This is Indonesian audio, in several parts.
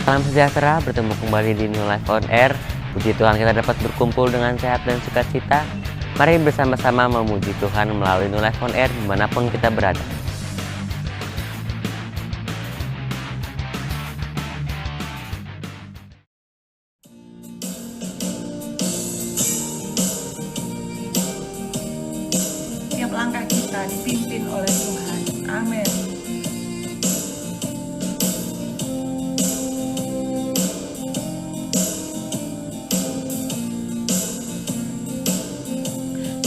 Salam sejahtera, bertemu kembali di New Life on Air. Puji Tuhan kita dapat berkumpul dengan sehat dan sukacita. Mari bersama-sama memuji Tuhan melalui New Life on Air dimanapun kita berada. Setiap langkah kita dipimpin oleh Tuhan. Amin.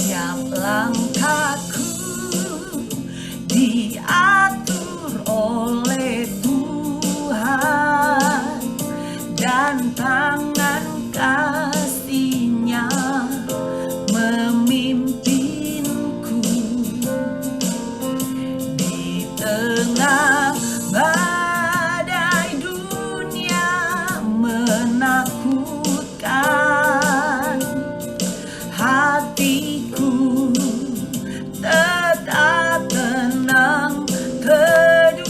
Tiap langkahku diatur oleh Tuhan, dan tangan kasih-Nya memimpinku di tengah badai dunia menakutkan. Hatiku tetap tenang teduh.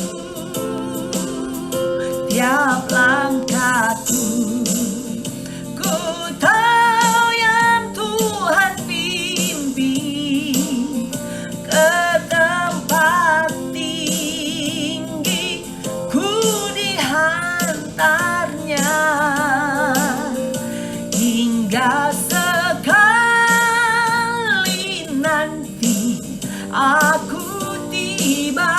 Tiap langkahku ku tahu yang Tuhan pimpin ke tempat tinggi, ku dihantarnya hingga sekali nanti aku tiba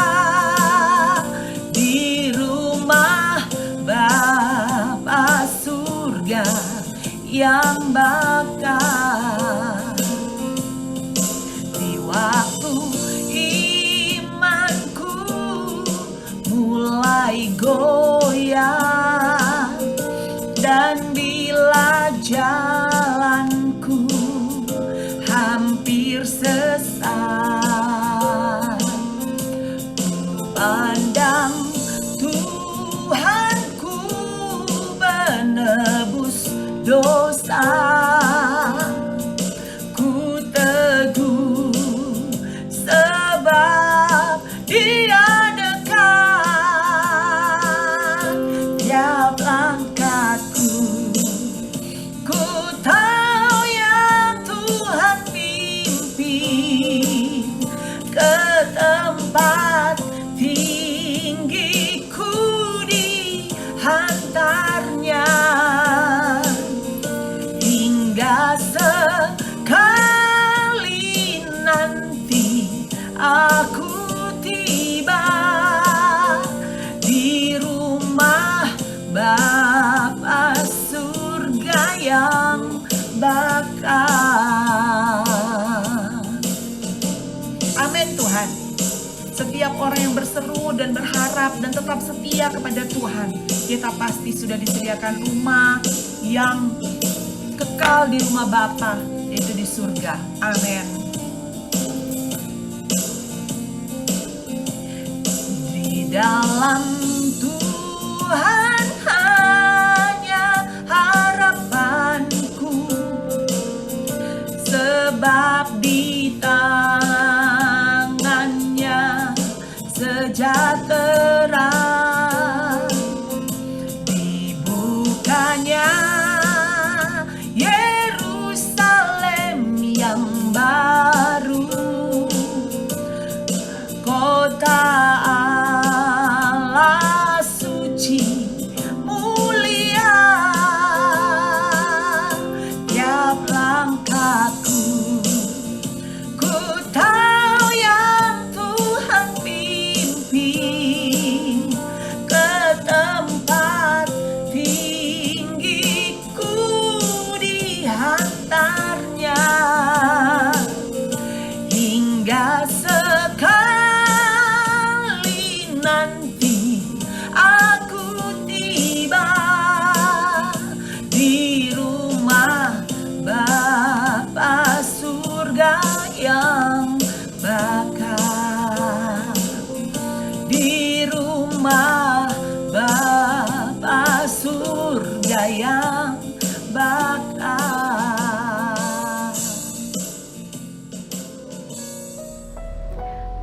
di rumah Bapa surga yang bakal. Di waktu imanku mulai goyah, dan bila jalanku hampir sesat, pandang Tuhanku penebus dosa. Ku teguh sebab Dia dekat. Tiap langkahku ku tahu yang Tuhan pimpin ke tempat tinggi, ku dihantarnya hingga sekali nanti aku tiba di rumah Bapa surga yang bakal. Amin Tuhan. Setiap orang yang berseru dan berharap dan tetap setia kepada Tuhan, kita pasti sudah disediakan rumah yang kekal di rumah Bapa, yaitu di surga. Amin. Di dalam Tuhan hanya harapanku, sebab di tangannya sejahtera. Dibukanya Yerusalem yang baru, kota Allah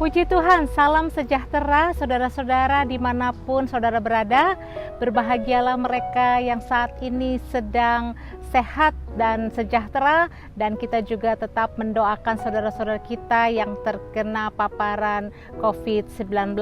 Puji Tuhan, salam sejahtera saudara-saudara dimanapun saudara berada. Berbahagialah mereka yang saat ini sedang sehat dan sejahtera, dan kita juga tetap mendoakan saudara-saudara kita yang terkena paparan COVID-19.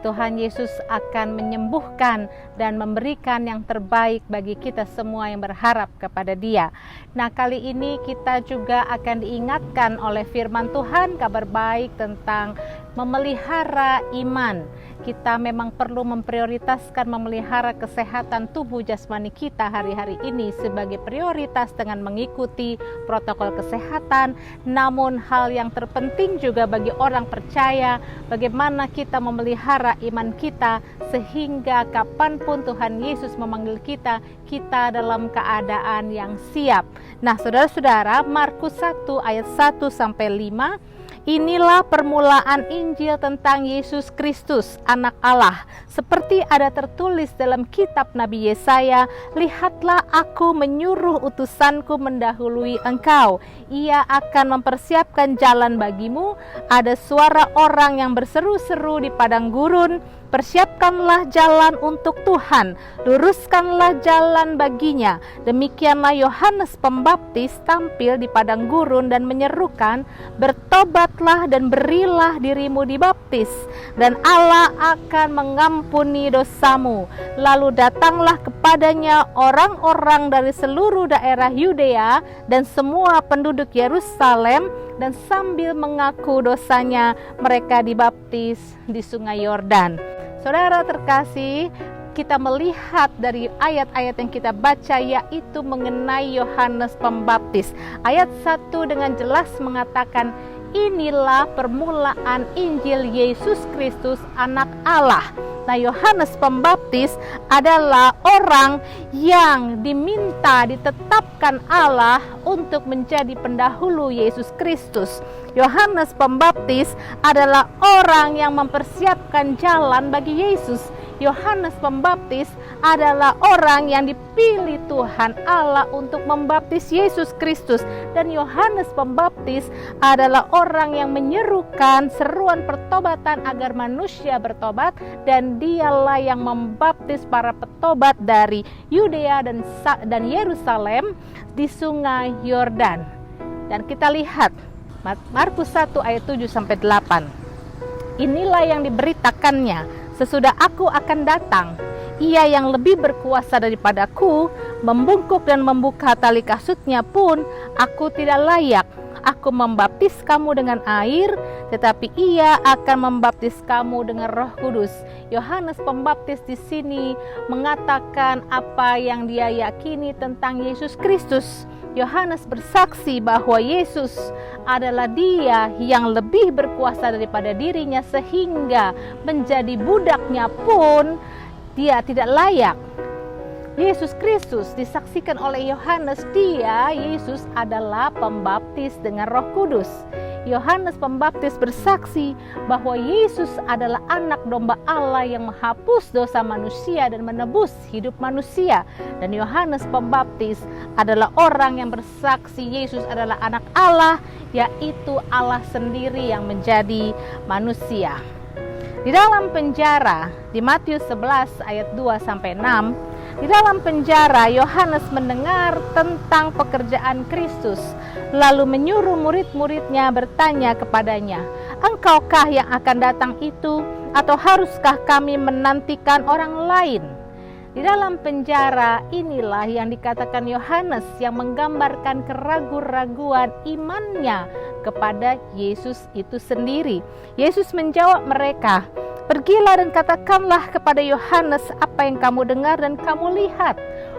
Tuhan Yesus akan menyembuhkan dan memberikan yang terbaik bagi kita semua yang berharap kepada Dia. Nah, kali ini kita juga akan diingatkan oleh firman Tuhan, kabar baik tentang memelihara iman. Kita memang perlu memprioritaskan memelihara kesehatan tubuh jasmani kita hari-hari ini sebagai prioritas dengan mengikuti protokol kesehatan. Namun hal yang terpenting juga bagi orang percaya, bagaimana kita memelihara iman kita sehingga kapanpun Tuhan Yesus memanggil kita, kita dalam keadaan yang siap. Nah, saudara-saudara, Markus 1 ayat 1-5, inilah permulaan Injil tentang Yesus Kristus, Anak Allah. Seperti ada tertulis dalam kitab Nabi Yesaya, lihatlah aku menyuruh utusanku mendahului engkau. Ia akan mempersiapkan jalan bagimu. Ada suara orang yang berseru-seru di padang gurun, persiapkanlah jalan untuk Tuhan, luruskanlah jalan baginya. Demikianlah Yohanes Pembaptis tampil di padang gurun dan menyerukan, bertobatlah dan berilah dirimu dibaptis, dan Allah akan mengampuni dosamu. Lalu datanglah kepadanya orang-orang dari seluruh daerah Yudea dan semua penduduk Yerusalem, dan sambil mengaku dosanya mereka dibaptis di sungai Yordan. Saudara terkasih, kita melihat dari ayat-ayat yang kita baca yaitu mengenai Yohanes Pembaptis. Ayat 1 dengan jelas mengatakan, inilah permulaan Injil Yesus Kristus, Anak Allah. Nah, Yohanes Pembaptis adalah orang yang ditetapkan Allah untuk menjadi pendahulu Yesus Kristus. Yohanes Pembaptis adalah orang yang mempersiapkan jalan bagi Yesus. Yohanes Pembaptis adalah orang yang dipilih Tuhan Allah untuk membaptis Yesus Kristus, dan Yohanes Pembaptis adalah orang yang menyerukan seruan pertobatan agar manusia bertobat, dan dialah yang membaptis para petobat dari Yudea dan Yerusalem di sungai Yordan. Dan kita lihat Markus 1 ayat 7-8. Inilah yang diberitakannya, sesudah aku akan datang, ia yang lebih berkuasa daripadaku, membungkuk dan membuka tali kasutnya pun aku tidak layak. Aku membaptis kamu dengan air, tetapi ia akan membaptis kamu dengan Roh Kudus. Yohanes Pembaptis di sini mengatakan apa yang dia yakini tentang Yesus Kristus. Yohanes bersaksi bahwa Yesus adalah Dia yang lebih berkuasa daripada dirinya, sehingga menjadi budaknya pun dia tidak layak. Yesus Kristus disaksikan oleh Yohanes, Yesus adalah pembaptis dengan Roh Kudus. Yohanes Pembaptis bersaksi bahwa Yesus adalah anak domba Allah yang menghapus dosa manusia dan menebus hidup manusia. Dan Yohanes Pembaptis adalah orang yang bersaksi Yesus adalah anak Allah, yaitu Allah sendiri yang menjadi manusia. Di dalam penjara, di Matius 11 ayat 2-6, di dalam penjara Yohanes mendengar tentang pekerjaan Kristus, lalu menyuruh murid-muridnya bertanya kepadanya, engkaukah yang akan datang itu, atau haruskah kami menantikan orang lain? Di dalam penjara inilah yang dikatakan Yohanes yang menggambarkan keraguan-raguan imannya kepada Yesus itu sendiri. Yesus menjawab mereka, pergilah dan katakanlah kepada Yohanes apa yang kamu dengar dan kamu lihat.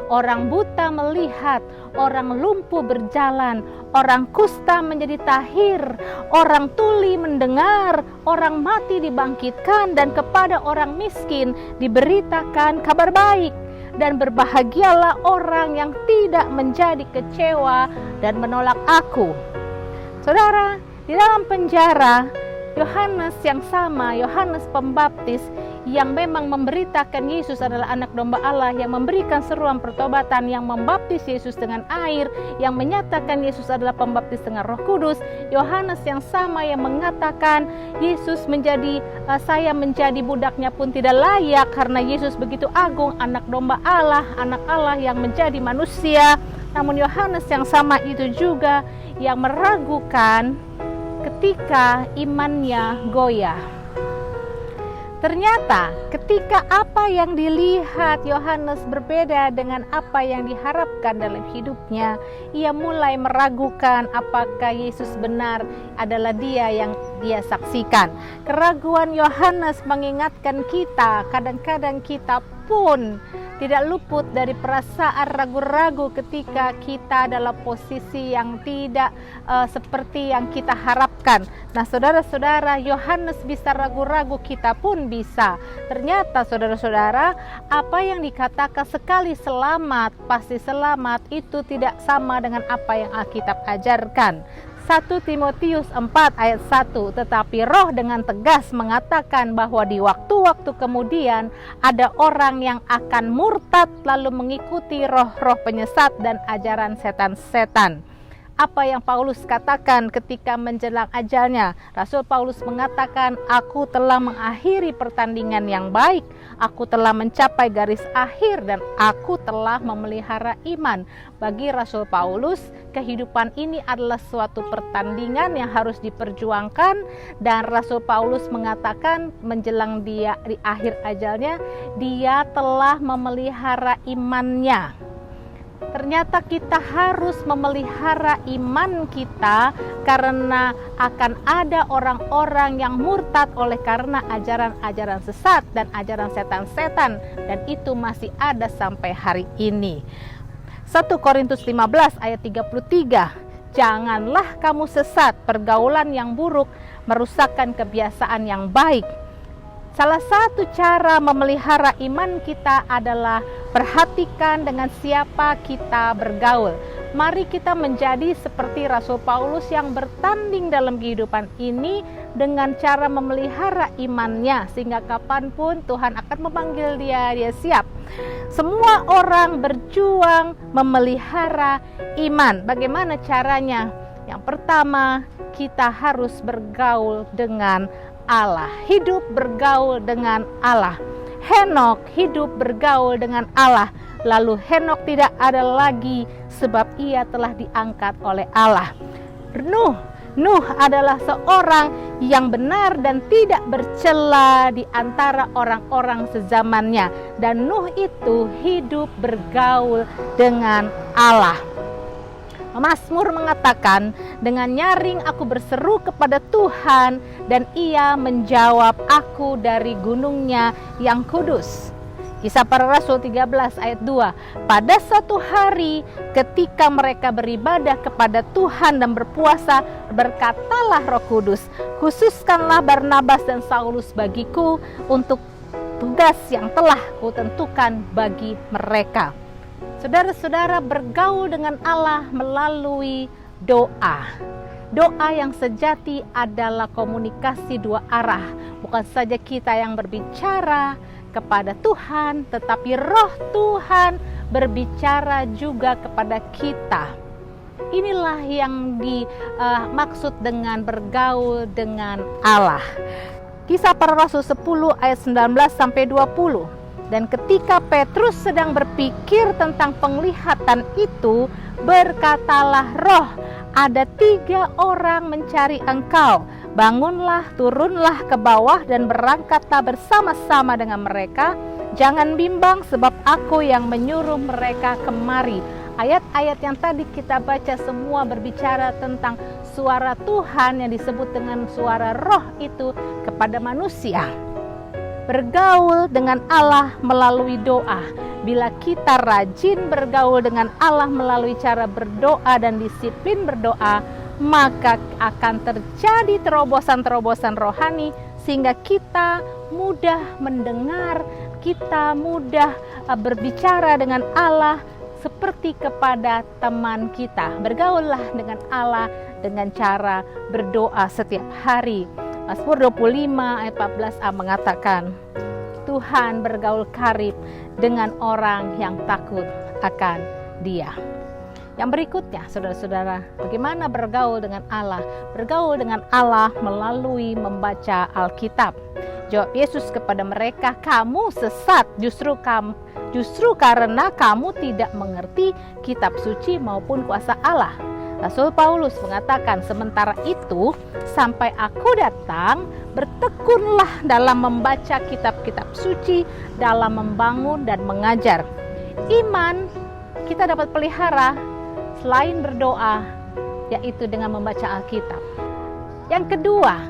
Orang buta melihat, orang lumpuh berjalan, orang kusta menjadi tahir, orang tuli mendengar, orang mati dibangkitkan, dan kepada orang miskin diberitakan kabar baik. Dan berbahagialah orang yang tidak menjadi kecewa dan menolak aku. Saudara, di dalam penjara Yohanes yang sama, Yohanes Pembaptis yang memang memberitakan Yesus adalah anak domba Allah, yang memberikan seruan pertobatan, yang membaptis Yesus dengan air, yang menyatakan Yesus adalah pembaptis dengan Roh Kudus. Yohanes yang sama yang mengatakan Yesus saya menjadi budaknya pun tidak layak karena Yesus begitu agung, anak domba Allah, anak Allah yang menjadi manusia. Namun Yohanes yang sama itu juga yang meragukan ketika imannya goyah. Ternyata ketika apa yang dilihat Yohanes berbeda dengan apa yang diharapkan dalam hidupnya, ia mulai meragukan apakah Yesus benar adalah dia yang dia saksikan. Keraguan Yohanes mengingatkan kita, kadang-kadang kita pun tidak luput dari perasaan ragu-ragu ketika kita dalam posisi yang tidak seperti yang kita harapkan. Nah, saudara-saudara, Yohanes bisa ragu-ragu, kita pun bisa. Ternyata saudara-saudara, apa yang dikatakan sekali selamat pasti selamat itu tidak sama dengan apa yang Alkitab ajarkan. 1 Timotius 4 ayat 1, tetapi Roh dengan tegas mengatakan bahwa di waktu-waktu kemudian ada orang yang akan murtad lalu mengikuti roh-roh penyesat dan ajaran setan-setan. Apa yang Paulus katakan ketika menjelang ajalnya? Rasul Paulus mengatakan, aku telah mengakhiri pertandingan yang baik, aku telah mencapai garis akhir, dan aku telah memelihara iman. Bagi Rasul Paulus, kehidupan ini adalah suatu pertandingan yang harus diperjuangkan, dan Rasul Paulus mengatakan menjelang dia di akhir ajalnya, dia telah memelihara imannya. Ternyata kita harus memelihara iman kita karena akan ada orang-orang yang murtad oleh karena ajaran-ajaran sesat dan ajaran setan-setan, dan itu masih ada sampai hari ini. 1 Korintus 15 ayat 33, janganlah kamu sesat, pergaulan yang buruk merusakkan kebiasaan yang baik. Salah satu cara memelihara iman kita adalah perhatikan dengan siapa kita bergaul. Mari kita menjadi seperti Rasul Paulus yang bertanding dalam kehidupan ini dengan cara memelihara imannya, sehingga kapanpun Tuhan akan memanggil dia siap. Semua orang berjuang memelihara iman. Bagaimana caranya? Yang pertama, kita harus bergaul dengan Allah, hidup bergaul dengan Allah. Henok hidup bergaul dengan Allah, lalu Henok tidak ada lagi sebab ia telah diangkat oleh Allah. Nuh adalah seorang yang benar dan tidak bercela di antara orang-orang sezamannya, dan Nuh itu hidup bergaul dengan Allah. Mazmur mengatakan, dengan nyaring aku berseru kepada Tuhan, dan ia menjawab aku dari gunungnya yang kudus. Kisah Para Rasul 13 ayat 2, pada suatu hari ketika mereka beribadah kepada Tuhan dan berpuasa, berkatalah Roh Kudus, khususkanlah Barnabas dan Saulus bagiku untuk tugas yang telah kutentukan bagi mereka. Saudara-saudara, bergaul dengan Allah melalui doa. Doa yang sejati adalah komunikasi dua arah. Bukan saja kita yang berbicara kepada Tuhan, tetapi Roh Tuhan berbicara juga kepada kita. Inilah yang dimaksud dengan bergaul dengan Allah. Kisah Para Rasul 10 ayat 19 sampai 20. Dan ketika Petrus sedang berpikir tentang penglihatan itu, berkatalah Roh, ada 3 orang mencari engkau. Bangunlah, turunlah ke bawah dan berangkatlah bersama-sama dengan mereka. Jangan bimbang sebab aku yang menyuruh mereka kemari. Ayat-ayat yang tadi kita baca semua berbicara tentang suara Tuhan yang disebut dengan suara Roh itu kepada manusia. Bergaul dengan Allah melalui doa. Bila kita rajin bergaul dengan Allah melalui cara berdoa dan disiplin berdoa, maka akan terjadi terobosan-terobosan rohani sehingga kita mudah mendengar, kita mudah berbicara dengan Allah seperti kepada teman kita. Bergaullah dengan Allah dengan cara berdoa setiap hari. Mazmur 25 ayat 14a mengatakan, Tuhan bergaul karib dengan orang yang takut akan Dia. Yang berikutnya, saudara-saudara, bagaimana bergaul dengan Allah? Bergaul dengan Allah melalui membaca Alkitab. Jawab Yesus kepada mereka, kamu sesat justru karena kamu tidak mengerti kitab suci maupun kuasa Allah. Rasul Paulus mengatakan, sementara itu sampai aku datang, bertekunlah dalam membaca kitab-kitab suci, dalam membangun dan mengajar. Iman kita dapat pelihara selain berdoa, yaitu dengan membaca Alkitab. Yang kedua,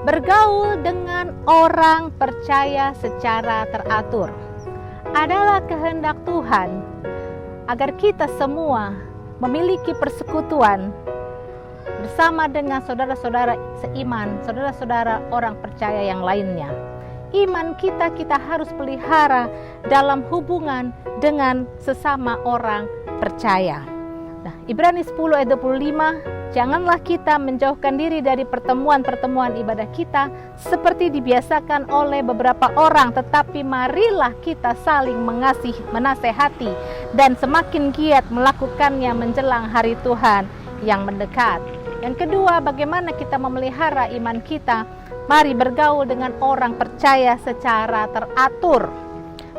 bergaul dengan orang percaya secara teratur. Adalah kehendak Tuhan agar kita semua memiliki persekutuan bersama dengan saudara-saudara seiman, saudara-saudara orang percaya yang lainnya. Iman kita harus pelihara dalam hubungan dengan sesama orang percaya. Nah, Ibrani 10 ayat 25, janganlah kita menjauhkan diri dari pertemuan-pertemuan ibadah kita seperti dibiasakan oleh beberapa orang, tetapi marilah kita saling menasehati dan semakin giat melakukannya menjelang hari Tuhan yang mendekat. Yang kedua, bagaimana kita memelihara iman kita? Mari bergaul dengan orang percaya secara teratur.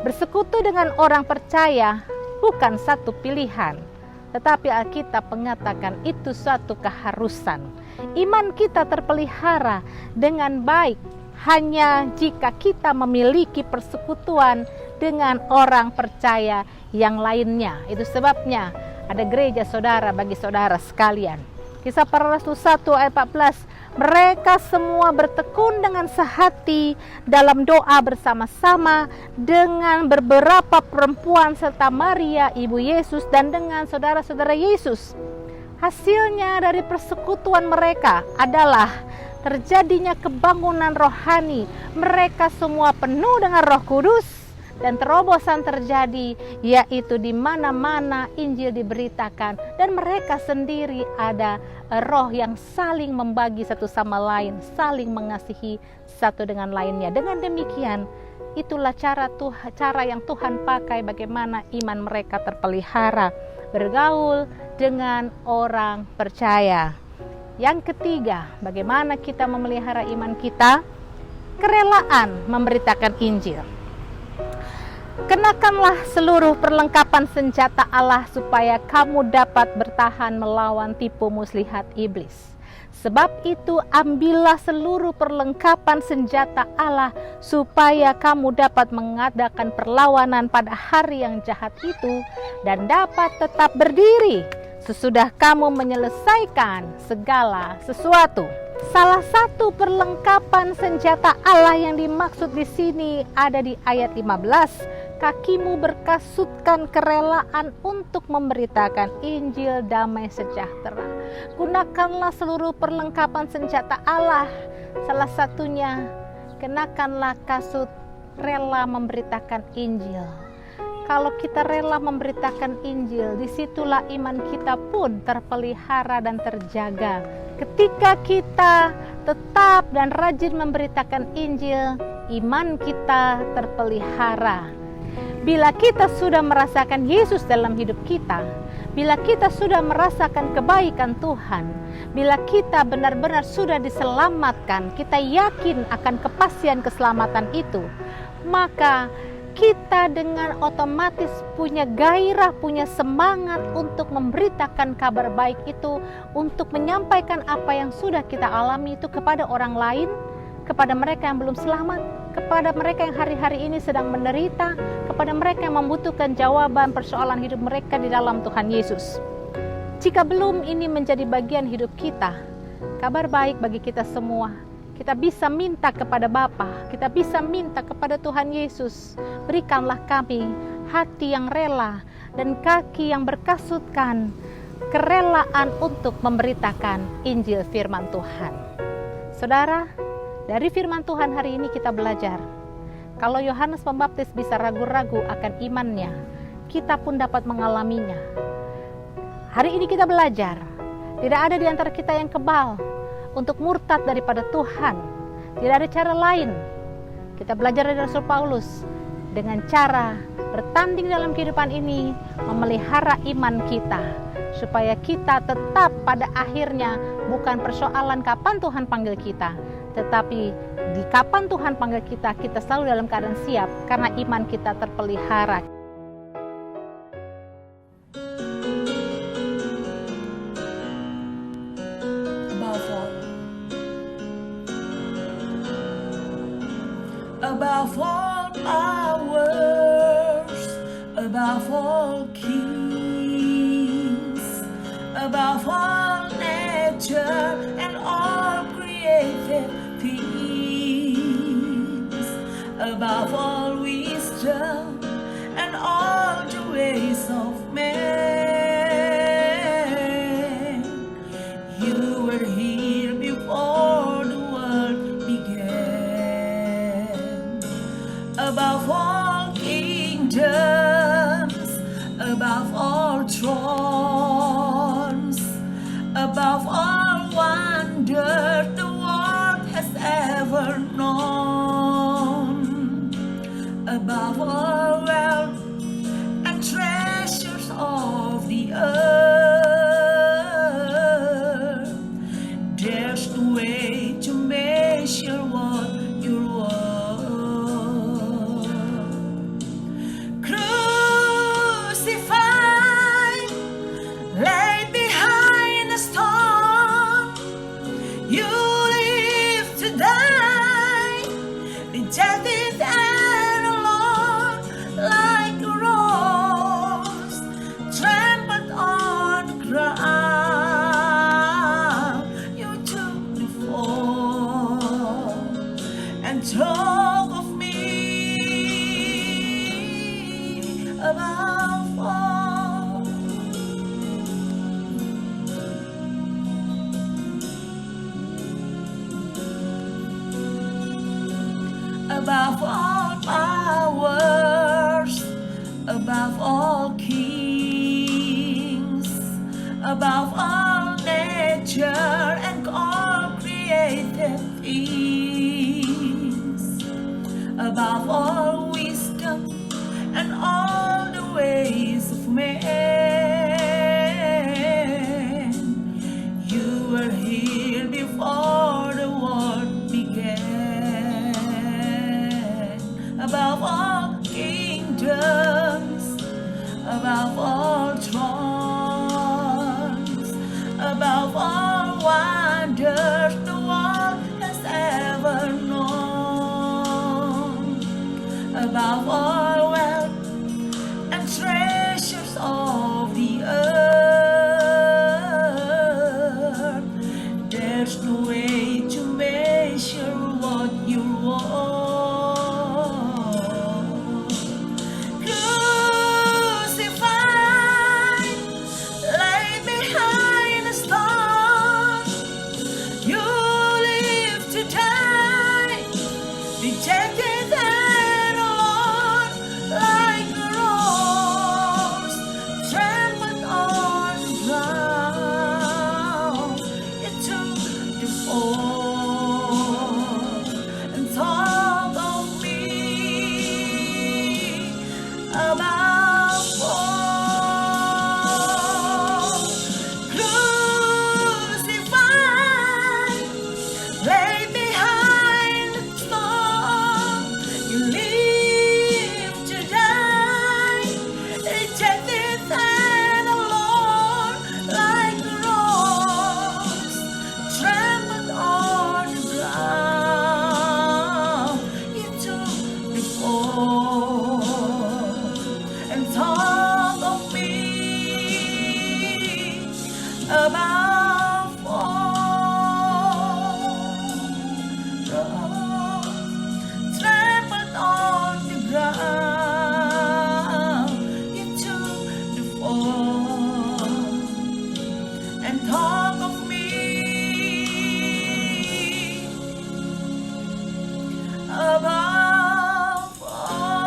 Bersekutu dengan orang percaya bukan satu pilihan, tetapi Alkitab mengatakan itu suatu keharusan. Iman kita terpelihara dengan baik hanya jika kita memiliki persekutuan dengan orang percaya yang lainnya. Itu sebabnya ada gereja saudara bagi saudara sekalian. Kisah Para Rasul 1 ayat 14, mereka semua bertekun dengan sehati dalam doa bersama-sama dengan beberapa perempuan serta Maria ibu Yesus dan dengan saudara-saudara Yesus. Hasilnya dari persekutuan mereka adalah terjadinya kebangunan rohani. Mereka semua penuh dengan Roh Kudus dan terobosan terjadi, yaitu di mana-mana Injil diberitakan dan mereka sendiri ada roh yang saling membagi satu sama lain, saling mengasihi satu dengan lainnya. Dengan demikian, itulah cara yang Tuhan pakai bagaimana iman mereka terpelihara, bergaul dengan orang percaya. Yang ketiga, bagaimana kita memelihara iman kita? Kerelaan memberitakan Injil. Kenakanlah seluruh perlengkapan senjata Allah supaya kamu dapat bertahan melawan tipu muslihat iblis. Sebab itu ambillah seluruh perlengkapan senjata Allah supaya kamu dapat mengadakan perlawanan pada hari yang jahat itu dan dapat tetap berdiri sesudah kamu menyelesaikan segala sesuatu. Salah satu perlengkapan senjata Allah yang dimaksud di sini ada di ayat 15. Kakimu berkasutkan kerelaan untuk memberitakan Injil damai sejahtera. Gunakanlah seluruh perlengkapan senjata Allah. Salah satunya, kenakanlah kasut rela memberitakan Injil. Kalau kita rela memberitakan Injil, disitulah iman kita pun terpelihara dan terjaga. Ketika kita tetap dan rajin memberitakan Injil, iman kita terpelihara. Bila kita sudah merasakan Yesus dalam hidup kita, bila kita sudah merasakan kebaikan Tuhan, bila kita benar-benar sudah diselamatkan, kita yakin akan kepastian keselamatan itu, maka kita dengan otomatis punya gairah, punya semangat untuk memberitakan kabar baik itu, untuk menyampaikan apa yang sudah kita alami itu kepada orang lain, kepada mereka yang belum selamat, kepada mereka yang hari-hari ini sedang menderita, kepada mereka yang membutuhkan jawaban persoalan hidup mereka di dalam Tuhan Yesus. Jika belum ini menjadi bagian hidup kita, kabar baik bagi kita semua, kita bisa minta kepada Bapa, kita bisa minta kepada Tuhan Yesus, berikanlah kami hati yang rela dan kaki yang berkasutkan kerelaan untuk memberitakan Injil firman Tuhan. Saudara, dari firman Tuhan hari ini kita belajar, kalau Yohanes Pembaptis bisa ragu-ragu akan imannya, kita pun dapat mengalaminya. Hari ini kita belajar, tidak ada di antara kita yang kebal untuk murtad daripada Tuhan. Tidak ada cara lain. Kita belajar dari Rasul Paulus dengan cara bertanding dalam kehidupan ini, memelihara iman kita, supaya kita tetap pada akhirnya bukan persoalan kapan Tuhan panggil kita, tetapi di kapan Tuhan panggil kita, kita selalu dalam keadaan siap karena iman kita terpelihara. Above all powers, above all kings, above all nature and all created things, above all wisdom and all the ways of man. You were here before the world began. Above all kingdoms, above all thrones, above all wonder the world has ever known, above all wealth and treasures of the earth, there's no way to measure what you're worth. Crucified, laid behind a stone, you live to die, rejected and alone, like a rose trampled on the ground. You took the fall and talk of me above all. Above all powers, above all kings, above all nature and all created things, above all wisdom and all the ways of man. You were here before the world began. Above all kingdoms, above all thrones, above all wonders the world has ever known, above all wealth and treasures of the earth, there's no way to measure what you're worth. Crucified, laid behind a stone, you live to die, rejected and alone, like a rose trampled on the ground. You took the fall and thought of me above all. Crucified, laid behind the stone, you live to die, rejected and alone, like a rose trampled on the ground. You took the fall and thought of me above all. Trampled on the ground, you took the fall and thought of me above all.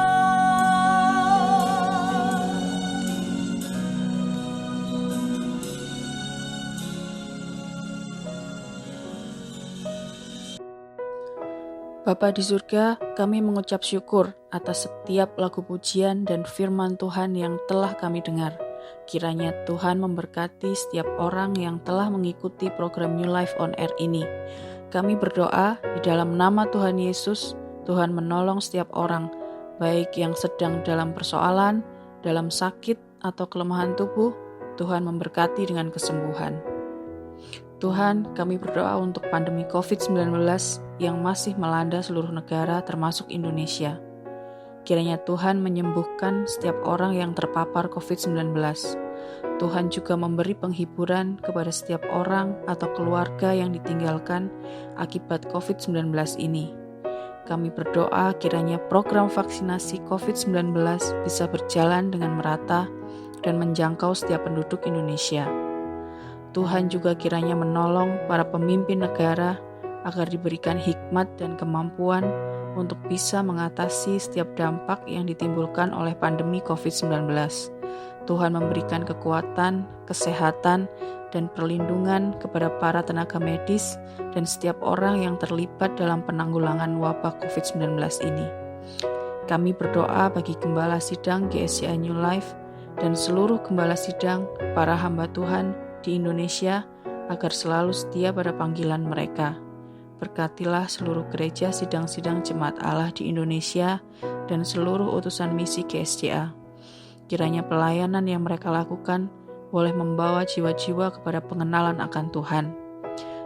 Bapa di surga, kami mengucap syukur atas setiap lagu pujian dan firman Tuhan yang telah kami dengar. Kiranya Tuhan memberkati setiap orang yang telah mengikuti program New Life on Air ini. Kami berdoa di dalam nama Tuhan Yesus, Tuhan menolong setiap orang, baik yang sedang dalam persoalan, dalam sakit atau kelemahan tubuh, Tuhan memberkati dengan kesembuhan. Tuhan, kami berdoa untuk pandemi COVID-19 yang masih melanda seluruh negara termasuk Indonesia. Kiranya Tuhan menyembuhkan setiap orang yang terpapar COVID-19. Tuhan juga memberi penghiburan kepada setiap orang atau keluarga yang ditinggalkan akibat COVID-19 ini. Kami berdoa kiranya program vaksinasi COVID-19 bisa berjalan dengan merata dan menjangkau setiap penduduk Indonesia. Tuhan juga kiranya menolong para pemimpin negara agar diberikan hikmat dan kemampuan untuk bisa mengatasi setiap dampak yang ditimbulkan oleh pandemi COVID-19. Tuhan memberikan kekuatan, kesehatan, dan perlindungan kepada para tenaga medis dan setiap orang yang terlibat dalam penanggulangan wabah COVID-19 ini. Kami berdoa bagi Gembala Sidang GSCI New Life dan seluruh Gembala Sidang, para hamba Tuhan di Indonesia agar selalu setia pada panggilan mereka. Berkatilah seluruh gereja sidang-sidang jemaat Allah di Indonesia dan seluruh utusan misi GSCA. Kiranya pelayanan yang mereka lakukan boleh membawa jiwa-jiwa kepada pengenalan akan Tuhan.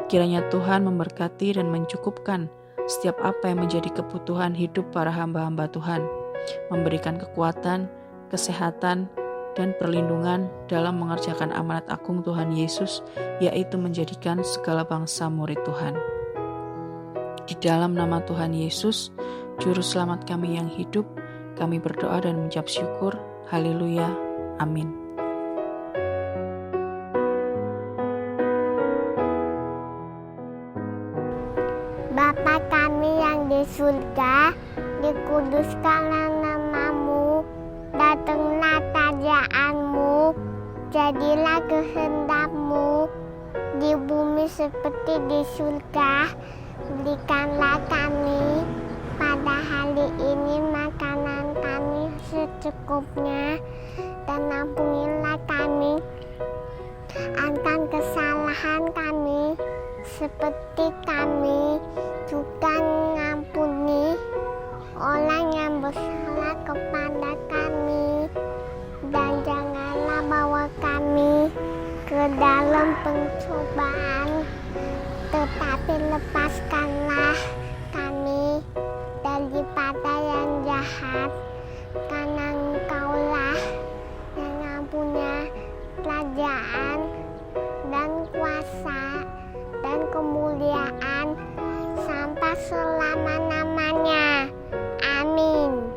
Kiranya Tuhan memberkati dan mencukupkan setiap apa yang menjadi kebutuhan hidup para hamba-hamba Tuhan, memberikan kekuatan, kesehatan, dan perlindungan dalam mengerjakan amanat agung Tuhan Yesus, yaitu menjadikan segala bangsa murid Tuhan. Di dalam nama Tuhan Yesus, Juru Selamat kami yang hidup, kami berdoa dan mengucap syukur. Haleluya. Amin. Bapa kami yang di surga, dikuduskanlah namamu, datanglah kerajaanmu, jadilah kehendakmu di bumi seperti di surga. Berikanlah kami pada hari ini makanan kami secukupnya, dan ampunilah kami akan kesalahan kami, seperti kami juga mengampuni orang yang bersalah kepada kami. Dan janganlah bawa kami ke dalam pencobaan, tetapi lepaskanlah kami daripada yang jahat, karena Engkaulah yang punya kerajaan dan kuasa dan kemuliaan sampai selama-lamanya. Amin.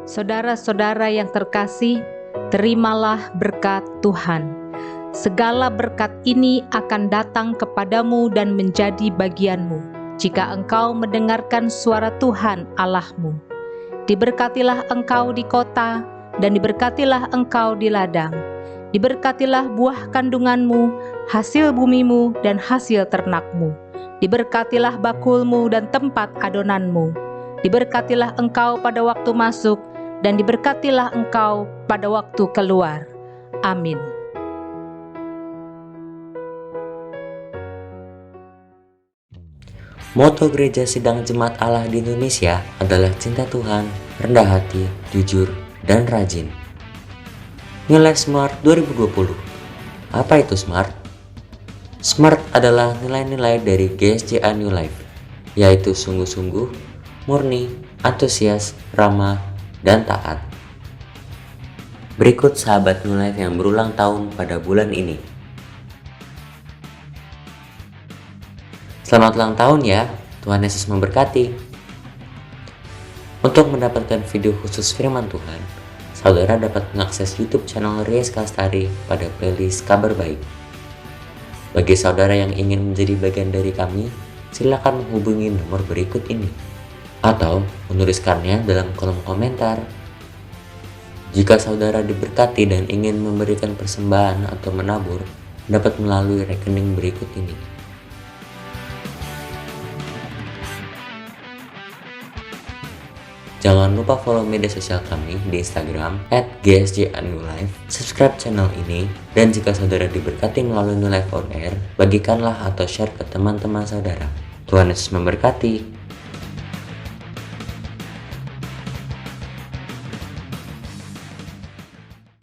Saudara-saudara yang terkasih, terimalah berkat Tuhan. Segala berkat ini akan datang kepadamu dan menjadi bagianmu, jika engkau mendengarkan suara Tuhan Allahmu. Diberkatilah engkau di kota, dan diberkatilah engkau di ladang. Diberkatilah buah kandunganmu, hasil bumimu, dan hasil ternakmu. Diberkatilah bakulmu dan tempat adonanmu. Diberkatilah engkau pada waktu masuk, dan diberkatilah engkau pada waktu keluar. Amin. Moto Gereja Sidang Jemaat Allah di Indonesia adalah cinta Tuhan, rendah hati, jujur, dan rajin. New Life Smart 2020. Apa itu Smart? Smart adalah nilai-nilai dari GSCA New Life, yaitu sungguh-sungguh, murni, antusias, ramah, dan taat. Berikut sahabat New Life yang berulang tahun pada bulan ini. Selamat ulang tahun ya, Tuhan Yesus memberkati. Untuk mendapatkan video khusus firman Tuhan, saudara dapat mengakses YouTube channel Ries Kastari pada playlist Kabar Baik. Bagi saudara yang ingin menjadi bagian dari kami, silakan menghubungi nomor berikut ini atau menuliskannya dalam kolom komentar. Jika saudara diberkati dan ingin memberikan persembahan atau menabur, dapat melalui rekening berikut ini: Jangan lupa follow media sosial kami di Instagram @gsj_live, subscribe channel ini, dan jika saudara diberkati melalui New Life on Air, bagikanlah atau share ke teman-teman saudara. Tuhan Yesus memberkati.